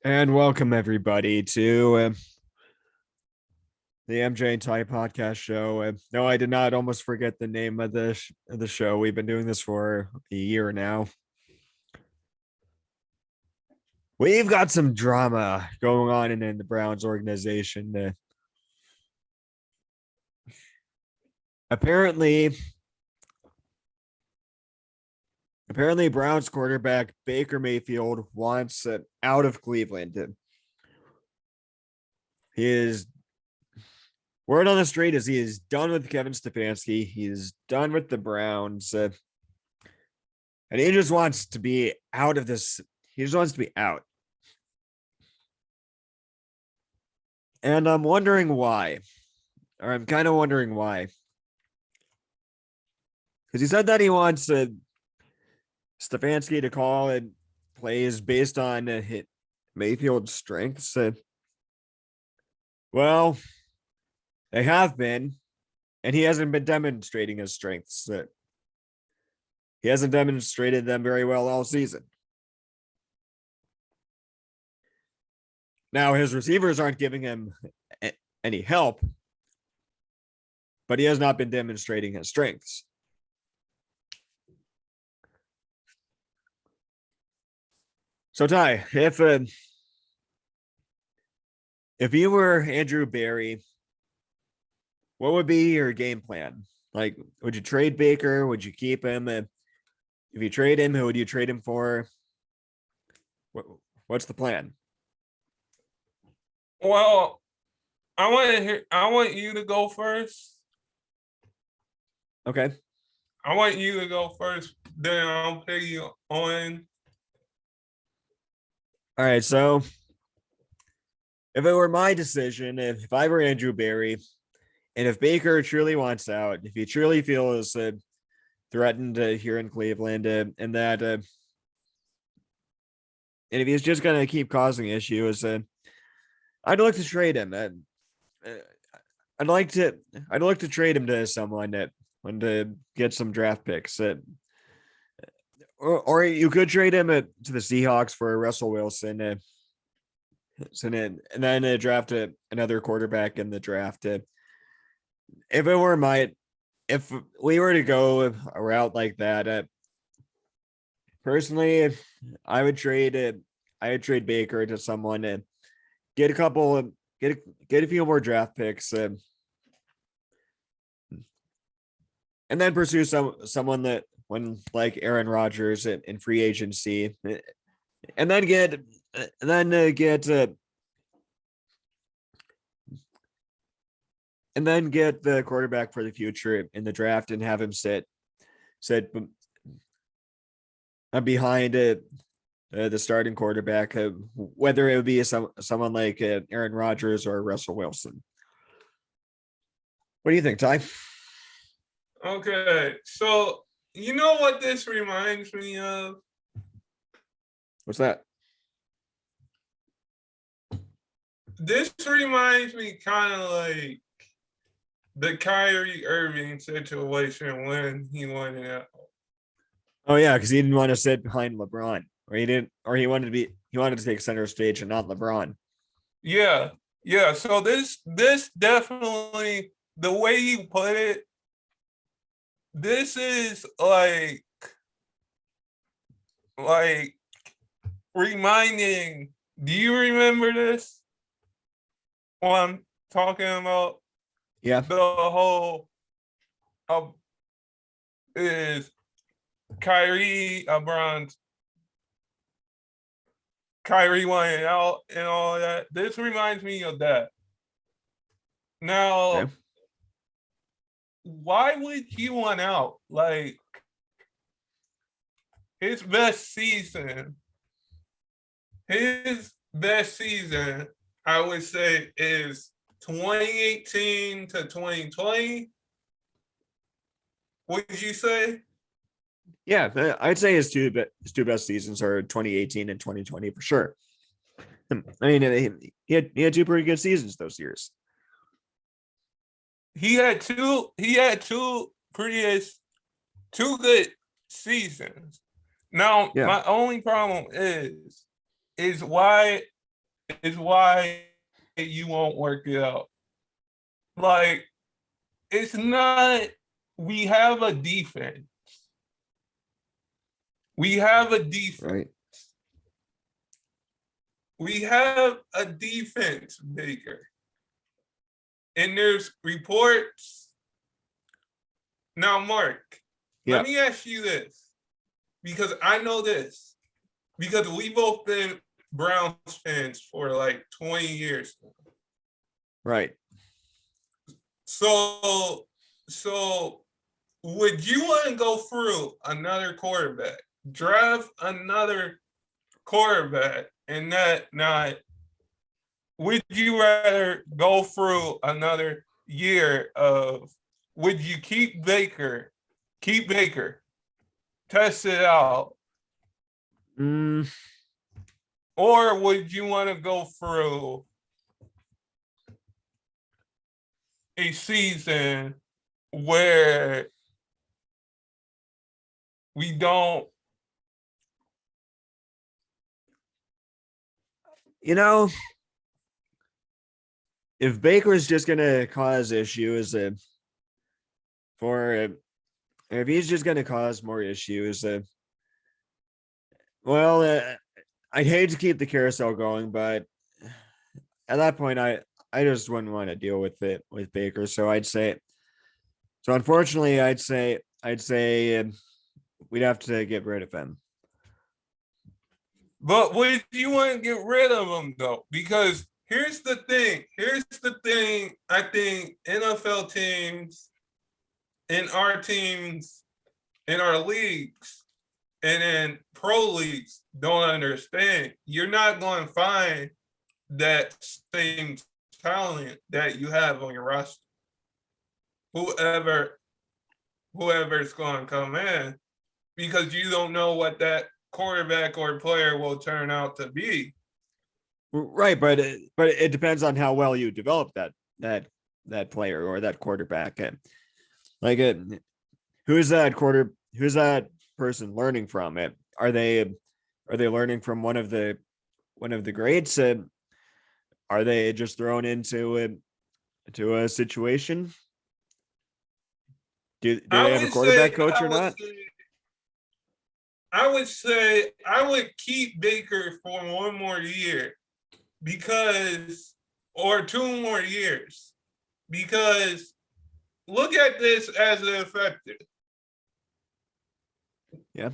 And welcome everybody to the mj&ty podcast show. No, I did not almost forget the name of the show. We've been doing this for a year now. We've got some drama going on in the Browns organization. Apparently, Browns quarterback Baker Mayfield wants out of Cleveland. He is Word on the street is he is done with Kevin Stefanski. He's done with the Browns. And he just wants to be out of this. He just wants to be out. And I'm wondering why. Or I'm kind of wondering why. Because he said that he wants Stefanski to call and plays based on Mayfield's strengths. Well, they have been, and he hasn't been demonstrating his strengths. He hasn't demonstrated them very well all season. Now, his receivers aren't giving him any help, but he has not been demonstrating his strengths. So, Ty, if you were Andrew Berry, what would be your game plan? Like, would you trade Baker? Would you keep him? If you trade him, who would you trade him for? What's the plan? Well, I want you to go first. Okay. I want you to go first. Then I'll pay you on. All right. So, if it were my decision, if I were Andrew Berry, and if Baker truly wants out, if he truly feels threatened here in Cleveland, and that, and if he's just going to keep causing issues, I'd like to trade him. I'd like to trade him to someone that want to get some draft picks. Or you could trade him to the Seahawks for Russell Wilson. And then draft another quarterback in the draft. If we were to go a route like that, personally, I would trade Baker to someone and get a few more draft picks, and then pursue someone that when like Aaron Rodgers in free agency, and then get the quarterback for the future in the draft and have him sit behind the starting quarterback, whether it would be someone like Aaron Rodgers or Russell Wilson. What do you think, Ty? Okay, so you know what this reminds me of? What's that? This reminds me kind of like the Kyrie Irving situation when he went out. Oh yeah, because he didn't want to sit behind LeBron, or he wanted to take center stage and not LeBron. Yeah. So this definitely, the way you put it, this is like reminding. Do you remember this? What I'm talking about? Yeah. The whole is Kyrie wanted out and all that. This reminds me of that. Now, why would he want out? Like, his best season, I would say, is 2018 to 2020. Would you say? Yeah, I'd say his two best seasons are 2018 and 2020 for sure. I mean, he had two pretty good seasons those years. He had two good seasons. Now, My only problem is why is why you won't work it out. Like, it's not, we have a defense. We have a defense. Right. We have a defense, Baker. And there's reports. Now, Mark, Yeah. let me ask you this, because I know this, because we both been Browns fans for like 20 years now. Right. So would you want to go through another quarterback, draft another quarterback, and not would you rather go through another year of, would you keep Baker, test it out, or would you want to go through a season where we don't? You know, if Baker's just gonna cause issues, if he's just gonna cause more issues, well, I'd hate to keep the carousel going, but at that point, I just wouldn't want to deal with it with Baker. So unfortunately, I'd say we'd have to get rid of him. But would you want to get rid of him though? Because here's the thing. I think NFL teams and our teams in our leagues and in pro leagues don't understand. You're not going to find that same talent that you have on your roster. Whoever's going to come in, because you don't know what that quarterback or player will turn out to be. Right, but it depends on how well you develop that player or that quarterback. Like who's that person learning from it? Are they learning from one of the greats? Are they just thrown into a situation? Do they have a quarterback coach or not? I would say I would keep Baker for one more year, or 2 more years, because look at this as an effective. Yeah.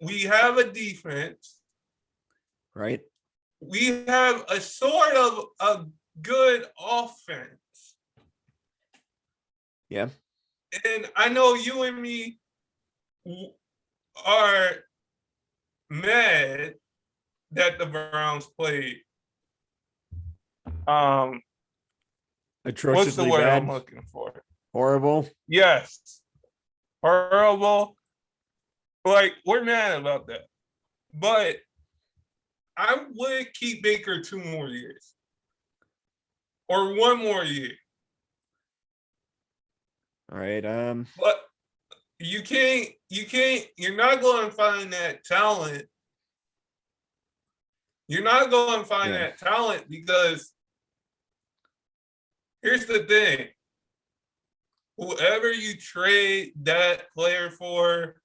We have a defense. Right. We have a sort of a good offense. Yeah. And I know you and me are mad that the Browns played. What's the word bad. I'm looking for? Horrible. Yes. Horrible. Like, we're mad about that. But I would keep Baker 2 more years. Or 1 more year. All right. But you're not going to find that talent. You're not going to find that talent, because here's the thing. Whoever you trade that player for,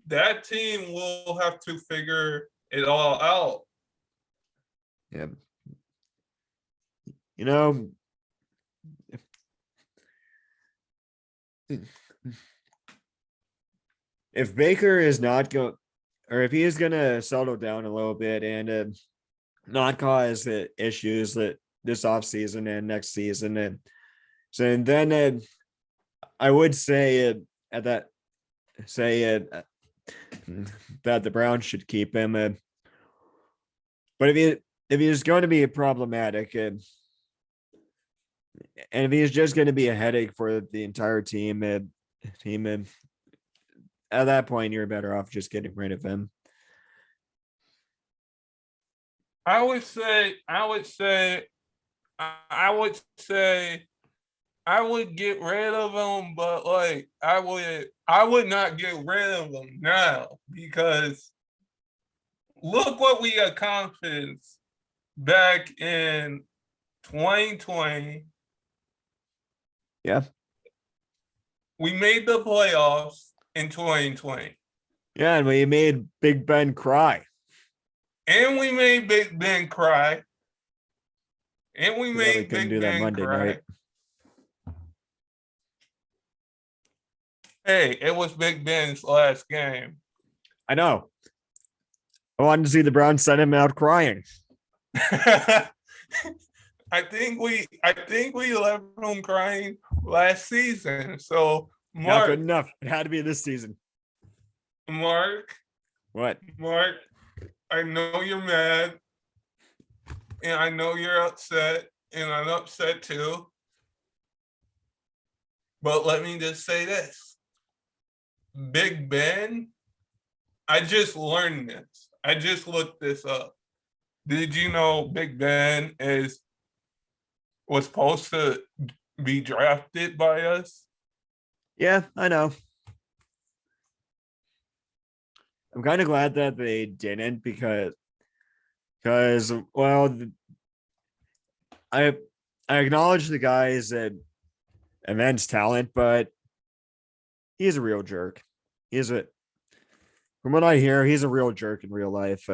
that team will have to figure it all out. Yeah. You know, if Baker is not going, or if he is going to settle down a little bit and not cause the issues that this offseason and next season, and so then I would say that the Browns should keep him. But if he's going to be problematic, and if he's just going to be a headache for the entire team, at that point, you're better off just getting rid of him. I would get rid of him, but like I would not get rid of him now, because look what we accomplished back in 2020. Yeah. We made the playoffs in 2020. Yeah, and we made Big Ben cry. And we made Big Ben cry. And we We made couldn't Big do that Ben Monday cry. night. Hey, it was Big Ben's last game. I know. I wanted to see the Browns send him out crying. I think we left him crying last season. So Not good Marc, enough. It had to be this season. Marc, What? I know you're mad, and I know you're upset, and I'm upset too. But let me just say this. Big Ben, I just learned this. I just looked this up. Did you know Big Ben was supposed to be drafted by us? Yeah, I know. I'm kind of glad that they didn't because well, I acknowledge the guy's immense talent, but he's a real jerk. From what I hear, he's a real jerk in real life.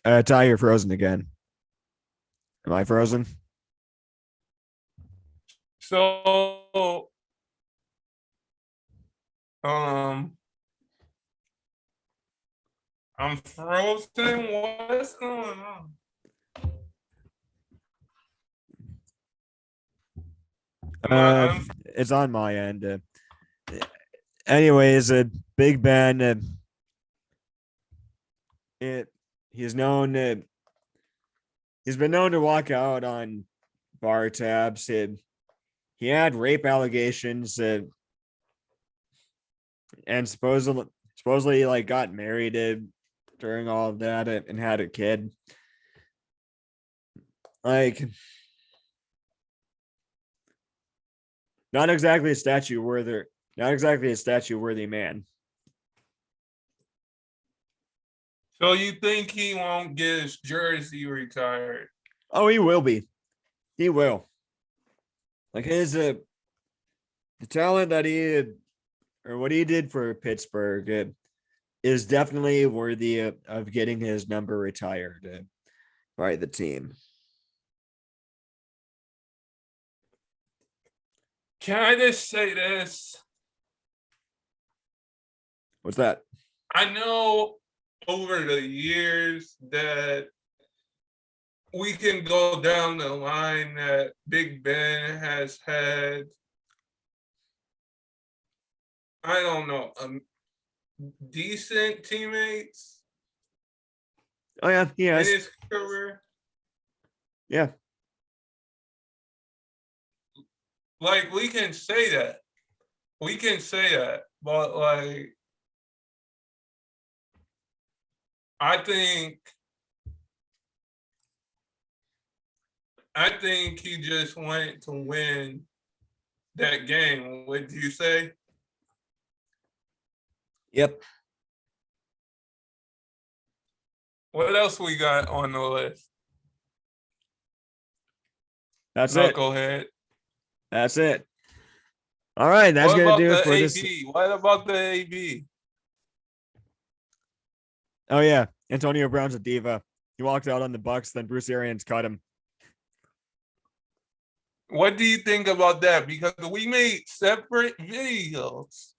Ty, you're frozen again. Am I frozen? So, I'm frozen. What's going on? It's on my end. Anyways, Big Ben. He's known. He's been known to walk out on bar tabs. He had rape allegations, and supposedly like got married during all of that and had a kid. Like, not exactly a statue worthy man. So you think he won't get his jersey retired? Oh, he will be. He will. Like the talent that or what he did for Pittsburgh is definitely worthy of getting his number retired by the team. Can I just say this? What's that? I know over the years that we can go down the line that Big Ben has had, I don't know, decent teammates. Oh yeah, he has. In his career. Yeah. Like, we can say that. But like, I think he just went to win that game. What did you say? Yep. What else we got on the list? That's it. Knucklehead. That's it. All right, that's gonna do it for AB? this. What about the AB? Oh yeah, Antonio Brown's a diva. He walked out on the Bucks, then Bruce Arians cut him. What do you think about that? Because we made separate videos.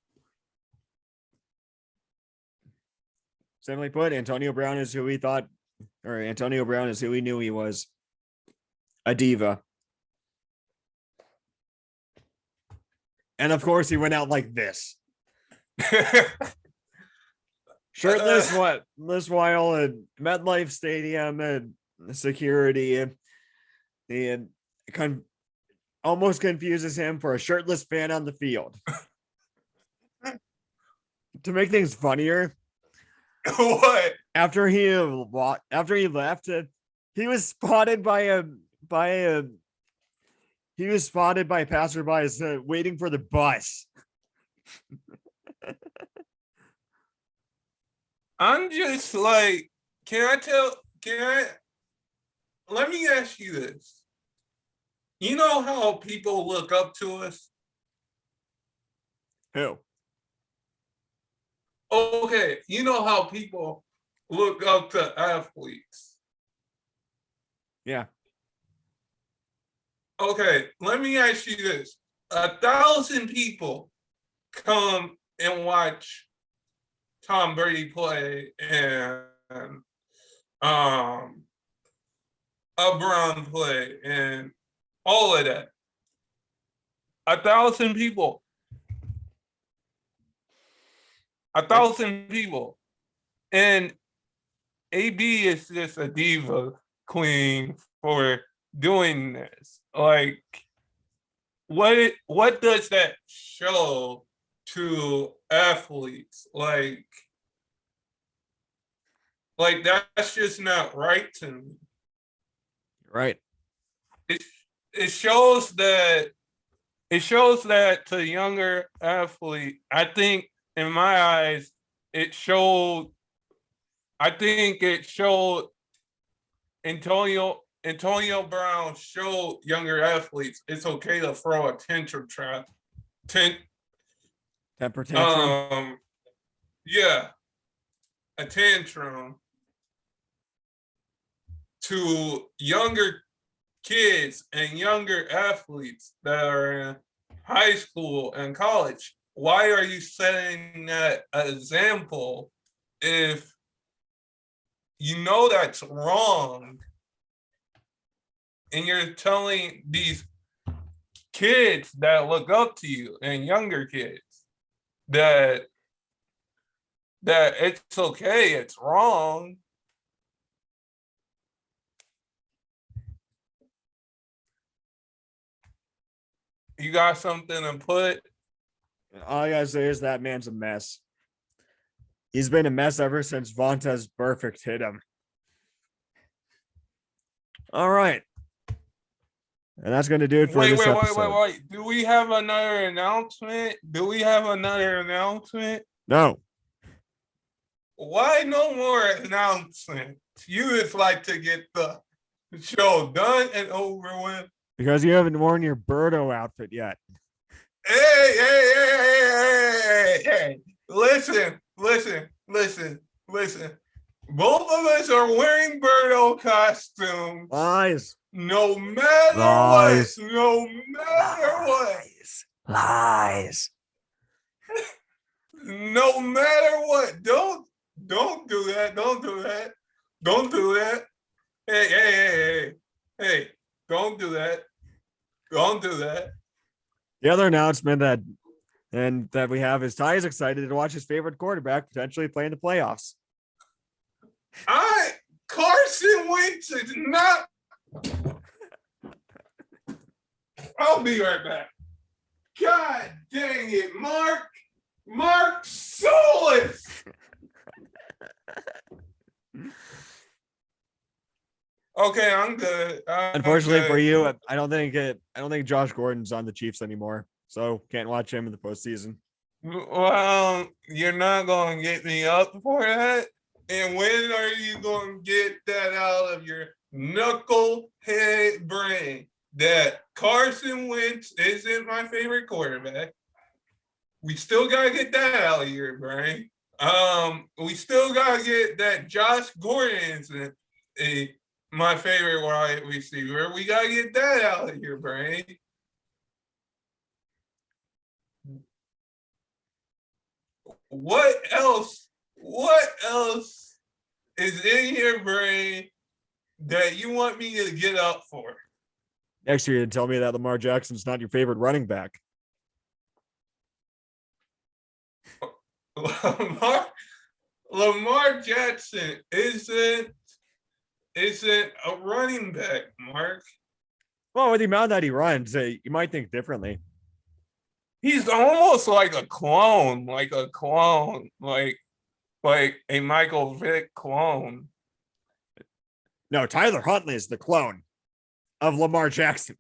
Simply put, Antonio Brown is who we knew he was. A diva. And of course, he went out like this. Shirtless, while at MetLife Stadium and security. Almost confuses him for a shirtless fan on the field. To make things funnier, what? After he left, he was spotted by passerbys waiting for the bus. I'm just like, let me ask you this. You know how people look up to us? Who? Okay, you know how people look up to athletes. Yeah. Okay, let me ask you this. 1,000 people come and watch Tom Brady play and um LeBron play and all of that. 1,000 people. 1,000 people. And AB is just a diva queen for doing this. Like, what does that show to athletes? Like that's just not right to me. Right. It shows that to younger athlete. I think in my eyes, it showed Antonio Brown showed younger athletes it's okay to throw a tantrum Temper tantrum. Yeah, a tantrum to younger kids and younger athletes that are in high school and college. Why are you setting that example if you know that's wrong and you're telling these kids that look up to you and younger kids that it's okay, it's wrong? You got something to put? All I gotta say is that man's a mess. He's been a mess ever since Vontaze Perfect hit him. All right. And that's going to do it for this episode. Wait. Do we have another announcement? No. Why no more announcements? You just like to get the show done and over with. Because you haven't worn your Birdo outfit yet. Hey. Listen. Both of us are wearing Birdo costumes. Lies. No matter Lies. what. No matter what. No matter what. Don't do that. Don't do that. Hey. Don't do that. Don't do that. The other announcement that we have is Ty is excited to watch his favorite quarterback potentially play in the playoffs. Carson Wentz is not. I'll be right back. God dang it, Marc Solis. Okay, I'm good. Unfortunately for you, I don't think Josh Gordon's on the Chiefs anymore, so can't watch him in the postseason. Well, you're not gonna get me up for that. And when are you gonna get that out of your knucklehead brain that Carson Wentz isn't my favorite quarterback? We still gotta get that out of your brain. We still gotta get that Josh Gordon isn't my favorite wide receiver. We gotta get that out of your brain. What else is in your brain that you want me to get up for? Next year, you tell me that Lamar Jackson's not your favorite running back. Lamar Jackson isn't a running back, Marc. Well, with the amount that he runs, you might think differently. He's almost like a clone, like a Michael Vick clone. No, Tyler Huntley is the clone of Lamar Jackson.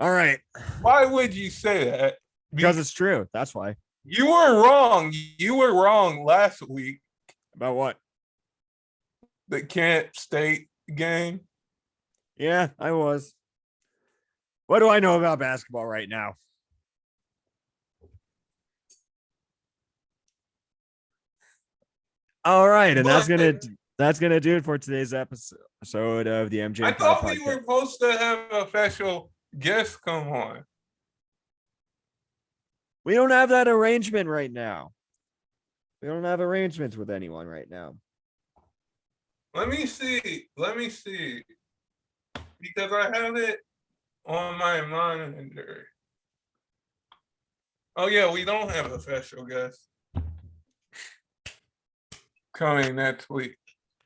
All right. Why would you say that? Because it's true. That's why. You were wrong. You were wrong last week. About what? The Kent State game. Yeah, I was. What do I know about basketball right now? All right, and that's gonna do it for today's episode of the MJ I and Ty thought we podcast. were supposed to have a special guest come on. We don't have that arrangement right now. We don't have arrangements with anyone right now. Let me see. Because I have it on my monitor. Oh yeah, we don't have a special guest coming next week.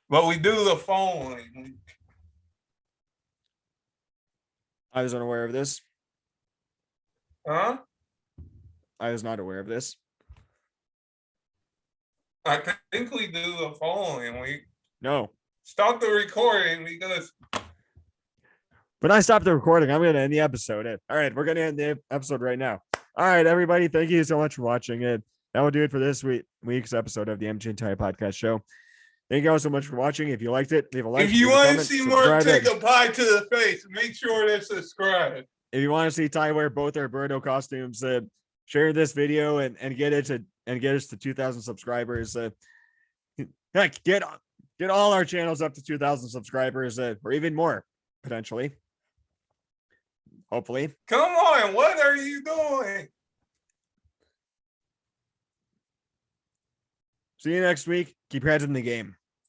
But we do the following week. I was unaware of this. Huh? I was not aware of this. I think we do the following week. No. Stop the recording because But I stopped the recording. I'm going to end the episode. All right, we're going to end the episode right now. All right, everybody. Thank you so much for watching it. That will do it for this week's episode of the mj&ty podcast show. Thank you all so much for watching. If you liked it, leave a like. if you want to see Marc subscribe, take a pie to the face, make sure to subscribe. if you want to see Ty wear both our Birdo costumes, share this video and get us to 2,000 subscribers. Heck, get all our channels up to 2,000 subscribers, or even more potentially. Hopefully. Come on, what are you doing? See you next week. Keep your heads in the game.